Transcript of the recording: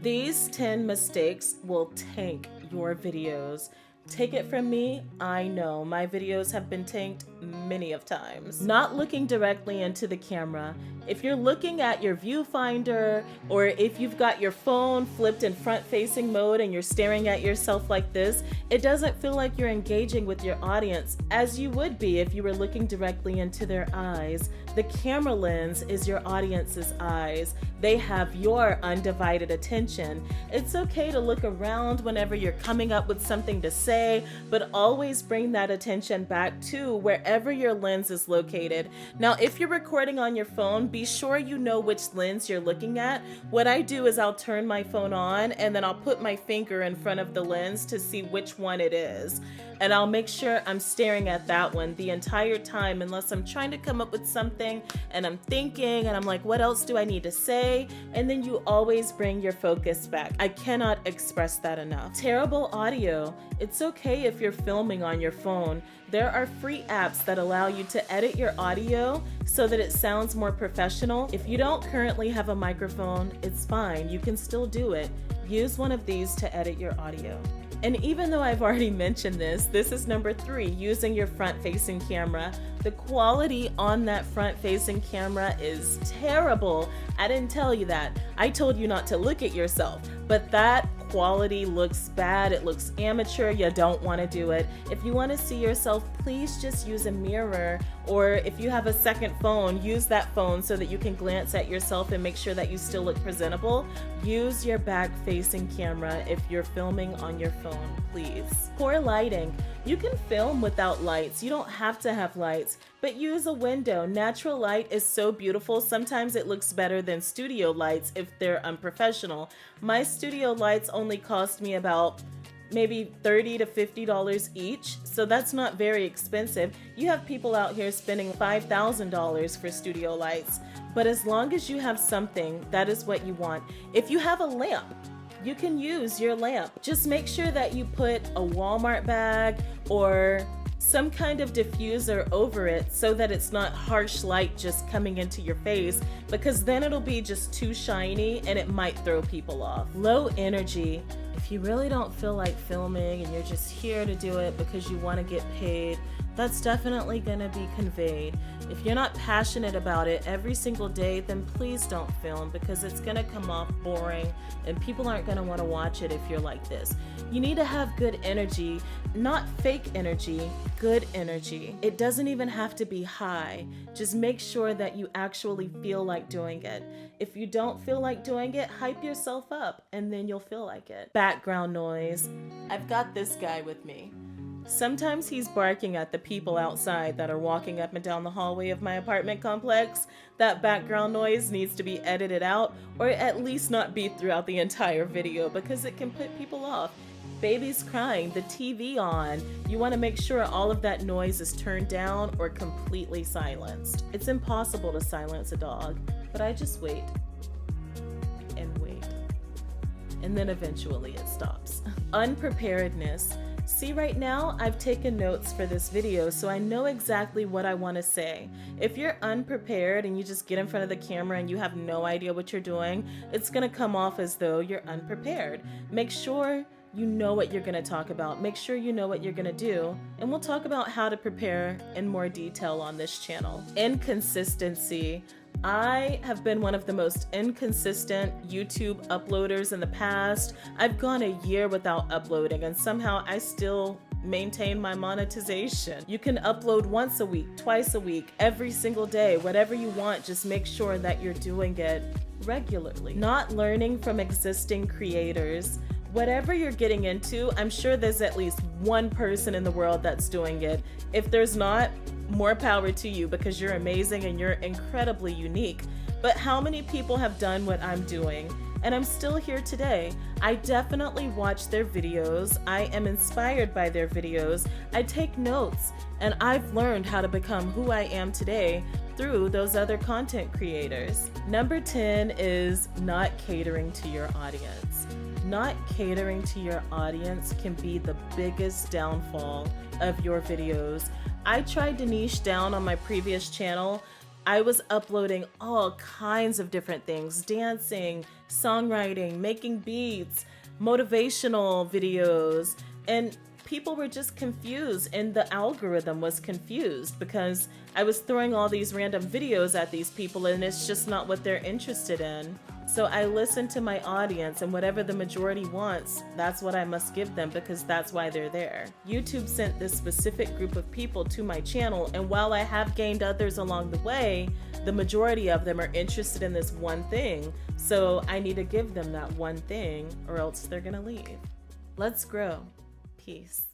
These 10 mistakes will tank your videos. Take it from me, I know my videos have been tanked many of times. Not looking directly into the camera. If you're looking at your viewfinder, or if you've got your phone flipped in front-facing mode and you're staring at yourself like this, it doesn't feel like you're engaging with your audience as you would be if you were looking directly into their eyes. The camera lens is your audience's eyes. They have your undivided attention. It's okay to look around whenever you're coming up with something to say, but always bring that attention back to wherever your lens is located. Now, if you're recording on your phone, be sure you know which lens you're looking at. What I do is I'll turn my phone on and then I'll put my finger in front of the lens to see which one it is. And I'll make sure I'm staring at that one the entire time, unless I'm trying to come up with something and I'm thinking and I'm like, what else do I need to say? And then you always bring your focus back. I cannot express that enough. Terrible audio. It's okay if you're filming on your phone. There are free apps that allow you to edit your audio so that it sounds more professional. If you don't currently have a microphone, it's fine. You can still do it. Use one of these to edit your audio. And even though I've already mentioned this is number 3, using your front-facing camera. The quality on that front-facing camera is terrible. I didn't tell you that. I told you not to look at yourself, but that quality looks bad. It looks amateur. You don't want to do it. If you want to see yourself, please just use a mirror, or if you have a second phone, use that phone so that you can glance at yourself and make sure that you still look presentable. Use your back-facing camera if you're filming on your phone, please. Poor lighting. You can film without lights. You don't have to have lights, but use a window. Natural light is so beautiful. Sometimes it looks better than studio lights if they're unprofessional. My studio lights only cost me about maybe $30 to $50 each, so that's not very expensive. You have people out here spending $5,000 for studio lights, but as long as you have something, that is what you want. If you have a lamp, you can use your lamp. Just make sure that you put a Walmart bag or some kind of diffuser over it so that it's not harsh light just coming into your face, because then it'll be just too shiny and it might throw people off. Low energy. If you really don't feel like filming and you're just here to do it because you want to get paid, that's definitely going to be conveyed. If you're not passionate about it every single day, then please don't film, because it's going to come off boring and people aren't going to want to watch it if you're like this. You need to have good energy, not fake energy, good energy. It doesn't even have to be high. Just make sure that you actually feel like doing it. If you don't feel like doing it, hype yourself up and then you'll feel like it. Background noise. I've got this guy with me. Sometimes he's barking at the people outside that are walking up and down the hallway of my apartment complex. That background noise needs to be edited out, or at least not be throughout the entire video, because it can put people off. Babies crying, the TV on. You want to make sure all of that noise is turned down or completely silenced. It's impossible to silence a dog, but I just wait and wait. And then eventually it stops. Unpreparedness. See, right now I've taken notes for this video, so I know exactly what I want to say. If you're unprepared and you just get in front of the camera and you have no idea what you're doing, it's going to come off as though you're unprepared. Make sure you know what you're going to talk about. Make sure you know what you're going to do, and we'll talk about how to prepare in more detail on this channel. Inconsistency. I have been one of the most inconsistent YouTube uploaders in the past. I've gone a year without uploading, and somehow I still maintain my monetization. You can upload once a week, twice a week, every single day, whatever you want. Just make sure that you're doing it regularly. Not learning from existing creators. Whatever you're getting into, I'm sure there's at least one person in the world that's doing it. If there's not, more power to you, because you're amazing and you're incredibly unique. But how many people have done what I'm doing? And I'm still here today. I definitely watch their videos. I am inspired by their videos. I take notes, and I've learned how to become who I am today through those other content creators. Number 10 is not catering to your audience. Not catering to your audience can be the biggest downfall of your videos. I tried to niche down on my previous channel, I was uploading all kinds of different things, dancing, songwriting, making beats, motivational videos, and people were just confused, and the algorithm was confused because I was throwing all these random videos at these people and it's just not what they're interested in. So I listened to my audience, and whatever the majority wants, that's what I must give them because that's why they're there. YouTube sent this specific group of people to my channel, and while I have gained others along the way, the majority of them are interested in this one thing. So I need to give them that one thing or else they're gonna leave. Let's grow. Peace.